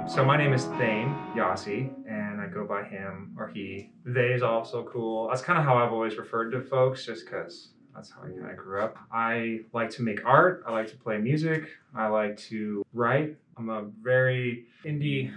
So my name is Thayne Yazzie, and I go by him or he. They is also cool. That's kind of how I've always referred to folks, just because that's how I kind of grew up. I like to make art. I like to play music. I like to write. I'm a very indie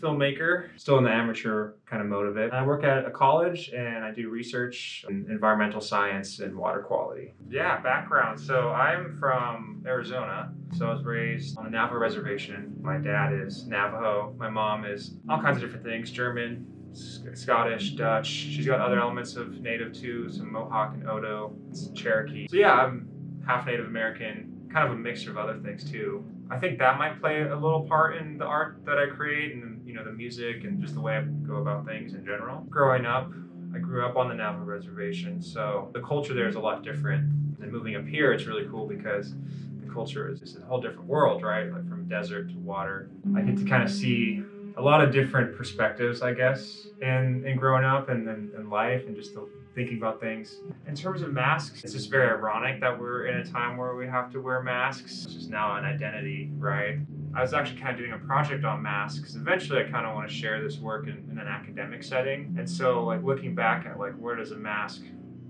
filmmaker, still in the amateur kind of mode of it. I work at a college and I do research in environmental science and water quality. Yeah, background. So I'm from Arizona. So I was raised on the Navajo reservation. My dad is Navajo. My mom is all kinds of different things, German, Scottish, Dutch. She's got other elements of Native too, some Mohawk and Odo, some Cherokee. So yeah, I'm half Native American, kind of a mixture of other things too. I think that might play a little part in the art that I create and the music and just the way I go about things in general. Growing up, I grew up on the Navajo reservation, so the culture there is a lot different. And moving up here, it's really cool because the culture is a whole different world, right? Like from desert to water. I get to kind of see a lot of different perspectives, I guess, in growing up and life and just thinking about things. In terms of masks, it's just very ironic that we're in a time where we have to wear masks. It's just now an identity, right? I was actually kind of doing a project on masks. Eventually, I kind of want to share this work in an academic setting. And so like looking back at like, where does a mask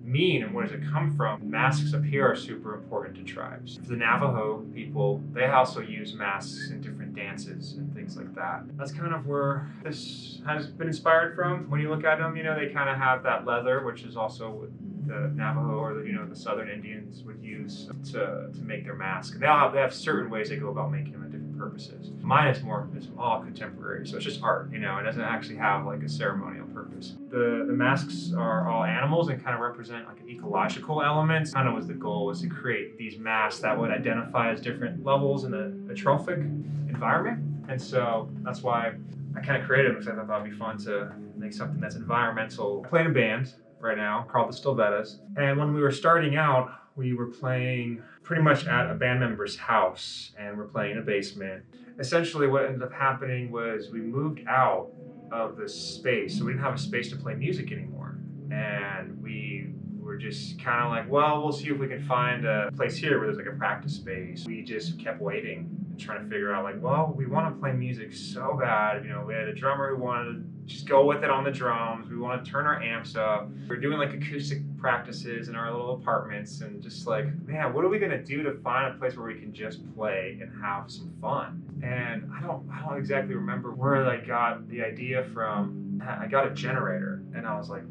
mean and where does it come from? Masks up here are super important to tribes. For the Navajo people, they also use masks in different dances and things like that. That's kind of where this has been inspired from. When you look at them, they kind of have that leather, which is also what the Navajo or the Southern Indians would use to make their mask. They have certain ways they go about making them in different purposes. Mine is all contemporary, so it's just art. It doesn't actually have like a ceremonial purpose. The masks are all animals and kind of represent like an ecological element. Kind of was the goal was to create these masks that would identify as different levels in a trophic environment. And so that's why I kind of created them because I thought that'd be fun to make something that's environmental. I play in a band right now called the Stillvettas. And when we were starting out, we were playing pretty much at a band member's house and we're playing in a basement. Essentially what ended up happening was we moved out of the space. So we didn't have a space to play music anymore. And we were just kind of like, well, we'll see if we can find a place here where there's like a practice space. We just kept waiting and trying to figure out like, well, we want to play music so bad. We had a drummer who wanted to just go with it on the drums. We want to turn our amps up. We're doing like acoustic practices in our little apartments and just like, man, what are we gonna do to find a place where we can just play and have some fun? And I don't exactly remember where I got the idea from. I got a generator and I was like,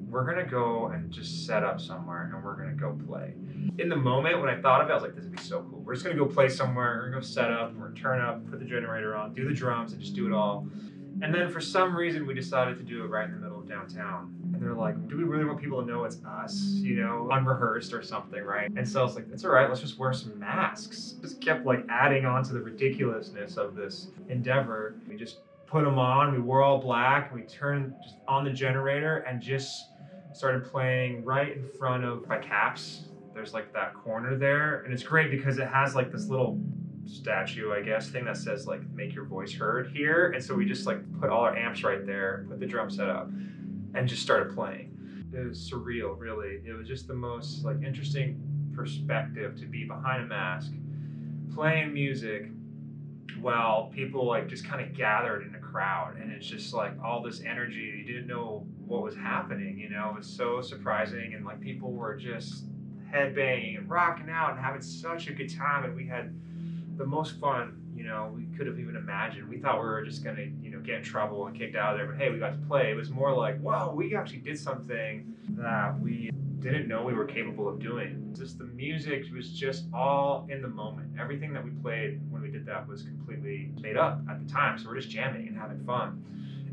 we're gonna go and just set up somewhere and we're gonna go play. In the moment when I thought of it, I was like, this would be so cool. We're just gonna go play somewhere, we're gonna go set up, we're gonna turn up, put the generator on, do the drums and just do it all. And then for some reason, we decided to do it right in the middle of downtown. And they're like, do we really want people to know it's us, unrehearsed or something, right? And so I was like, it's all right, let's just wear some masks. Just kept like adding on to the ridiculousness of this endeavor. We just put them on, we wore all black, and we turned just on the generator and just started playing right in front of my caps. There's like that corner there. And it's great because it has like this little statue, I guess, thing that says like make your voice heard here. And so we just like put all our amps right there, put the drum set up and just started playing. it was surreal, really. It was just the most like interesting perspective to be behind a mask, playing music while people like just kind of gathered in a crowd, and it's just like all this energy. You didn't know what was happening, you know. It was so surprising, and like people were just headbanging and rocking out and having such a good time, and we had the most fun, you know, we could have even imagined. We thought we were just gonna, you know, get in trouble and kicked out of there, but hey, we got to play. It was more like, whoa, we actually did something that we didn't know we were capable of doing. Just the music was just all in the moment. Everything that we played when we did that was completely made up at the time. So we're just jamming and having fun.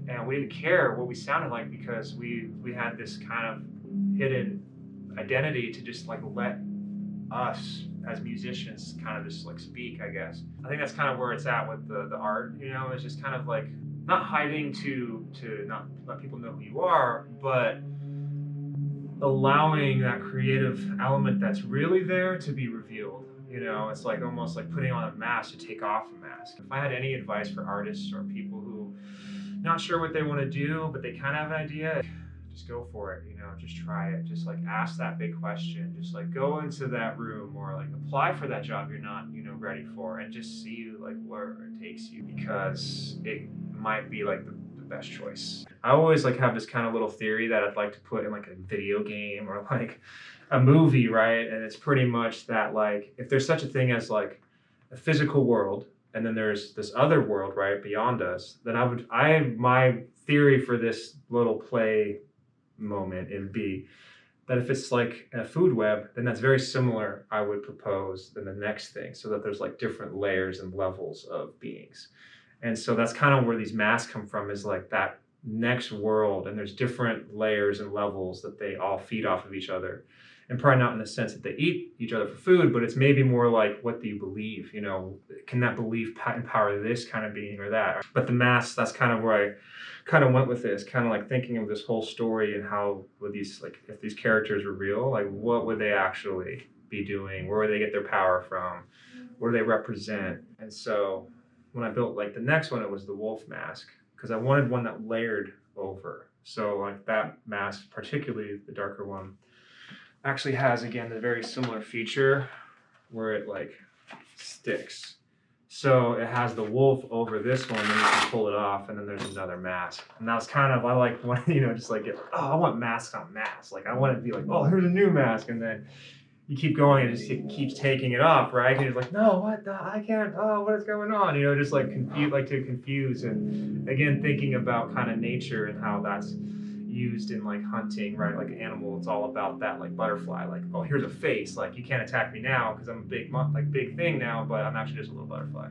And we didn't care what we sounded like because we had this kind of hidden identity to just like let us as musicians kind of just like speak, I guess. I think that's kind of where it's at with the art, you know. It's just kind of like not hiding to not let people know who you are, but allowing that creative element that's really there to be revealed. You know, it's like almost like putting on a mask to take off a mask. If I had any advice for artists or people who not sure what they want to do, but they kind of have an idea, just go for it, you know, just try it. Just like ask that big question. Just like go into that room or like apply for that job you're not, you know, ready for, and just see like where it takes you, because it might be like the best choice. I always like have this kind of little theory that I'd like to put in like a video game or like a movie, right? And it's pretty much that like if there's such a thing as like a physical world, and then there's this other world right beyond us, then my theory for this little play moment, it would be that if it's like a food web, then that's very similar, I would propose, than the next thing, so that there's like different layers and levels of beings. And so that's kind of where these masks come from, is like that next world, and there's different layers and levels that they all feed off of each other. And probably not in the sense that they eat each other for food, but it's maybe more like, what do you believe? You know, can that belief empower this kind of being or that? But the masks, that's kind of where I kind of went with this, kind of like thinking of this whole story and how would these, like, if these characters were real, like what would they actually be doing? Where would they get their power from? What do they represent? And so when I built like the next one, it was the wolf mask, because I wanted one that layered over. So like that mask, particularly the darker one, actually has, again, a very similar feature where it like sticks. So it has the wolf over this one, and you can pull it off, and then there's another mask. And that was kind of, I like when, you know, just like, I want masks on masks. Like I want it to be like, oh, here's a new mask, and then you keep going and it keeps taking it off, right? And you're like, no, what the, I can't, oh, what is going on? You know, just like confuse. And again, thinking about kind of nature and how that's used in like hunting, right? Like an animal, it's all about that, like butterfly, like, oh, here's a face, like you can't attack me now because I'm a big thing now, but I'm actually just a little butterfly.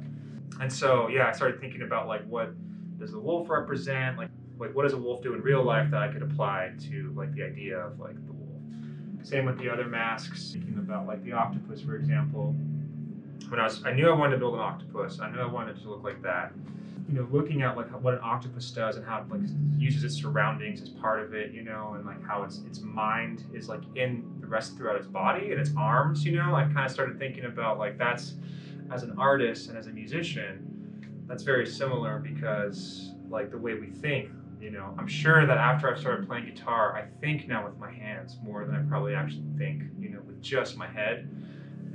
And so, yeah, I started thinking about like, what does the wolf represent? Like what does a wolf do in real life that I could apply to like the idea of like the wolf? Same with the other masks, thinking about like the octopus, for example. When I knew I wanted to build an octopus, I knew I wanted it to look like that. You know, looking at like what an octopus does and how it like uses its surroundings as part of it, you know, and like how its mind is like in the rest throughout its body and its arms, you know. I kind of started thinking about like that's, as an artist and as a musician, that's very similar, because like the way we think, you know, I'm sure that after I started playing guitar, I think now with my hands more than I probably actually think, you know, with just my head.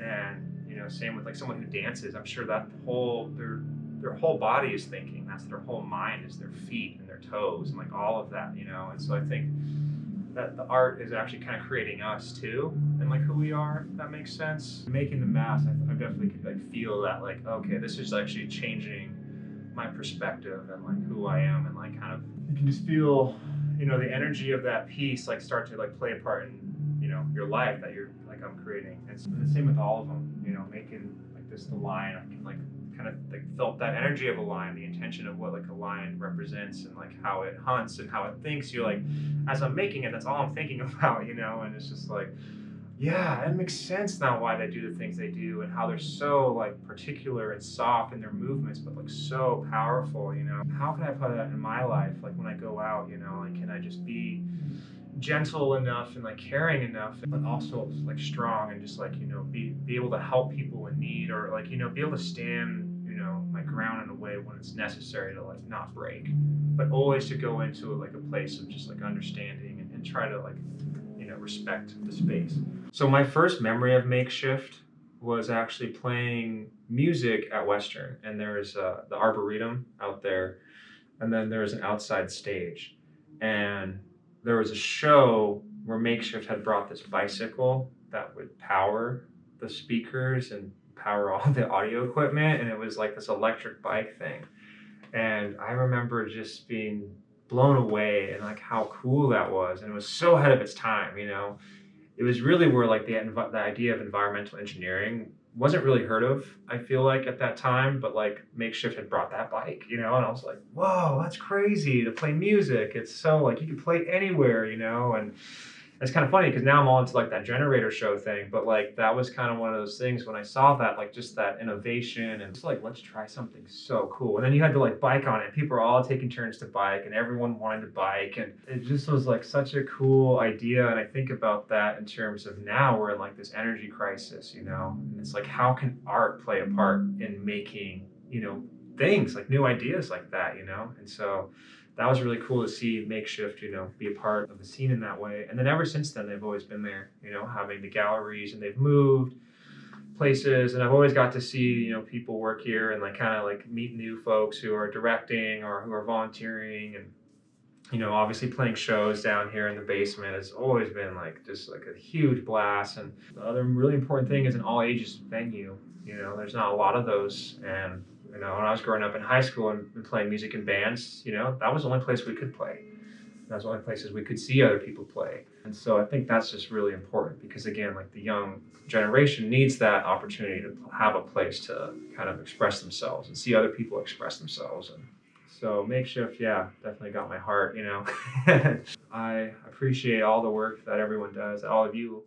And, you know, same with like someone who dances, I'm sure that their whole body is thinking. That's their whole mind, is their feet and their toes and like all of that, you know. And so I think that the art is actually kind of creating us too, and like who we are, if that makes sense. Making the mask, I definitely could like feel that, like, okay, this is actually changing my perspective and like who I am, and like kind of, you can just feel, you know, the energy of that piece like start to like play a part in, you know, your life that you're like, I'm creating. And so the same with all of them, you know, making like this, the lion, I can like kind of like felt that energy of a lion, the intention of what like a lion represents, and like how it hunts and how it thinks. You're like, as I'm making it, that's all I'm thinking about, you know. And it's just like, yeah, it makes sense now why they do the things they do, and how they're so like particular and soft in their movements, but like so powerful, you know. How can I put that in my life? Like when I go out, you know, like can I just be gentle enough and like caring enough, but also like strong, and just like, you know, be able to help people in need, or like, you know, be able to stand, you know, my ground in a way when it's necessary to like not break, but always to go into like a place of just like understanding, and try to like respect the space. So my first memory of Make.Shift was actually playing music at Western, and there's the Arboretum out there, and then there's an outside stage, and there was a show where Make.Shift had brought this bicycle that would power the speakers and power all the audio equipment, and it was like this electric bike thing. And I remember just being blown away and like how cool that was, and it was so ahead of its time. It was really where like the idea of environmental engineering wasn't really heard of, I feel like, at that time, but like Make.Shift had brought that bike, and I was like, whoa, that's crazy to play music. It's so like you can play anywhere, and it's kind of funny because now I'm all into like that generator show thing, but like that was kind of one of those things when I saw that, like just that innovation and just like, let's try something so cool. And then you had to like bike on it. People were all taking turns to bike and everyone wanted to bike. And it just was like such a cool idea. And I think about that in terms of now we're in like this energy crisis, and it's like, how can art play a part in making, things like new ideas like that? And so that was really cool to see Make.Shift, be a part of the scene in that way. And then ever since then, they've always been there, having the galleries, and they've moved places. And I've always got to see, people work here and like kind of like meet new folks who are directing or who are volunteering. And, obviously playing shows down here in the basement has always been like just like a huge blast. And the other really important thing is an all ages venue. There's not a lot of those. And when I was growing up in high school and playing music in bands, that was the only place we could play. That was the only places we could see other people play. And so I think that's just really important because, again, like the young generation needs that opportunity to have a place to kind of express themselves and see other people express themselves. And so Make.Shift, yeah, definitely got my heart. I appreciate all the work that everyone does, that all of you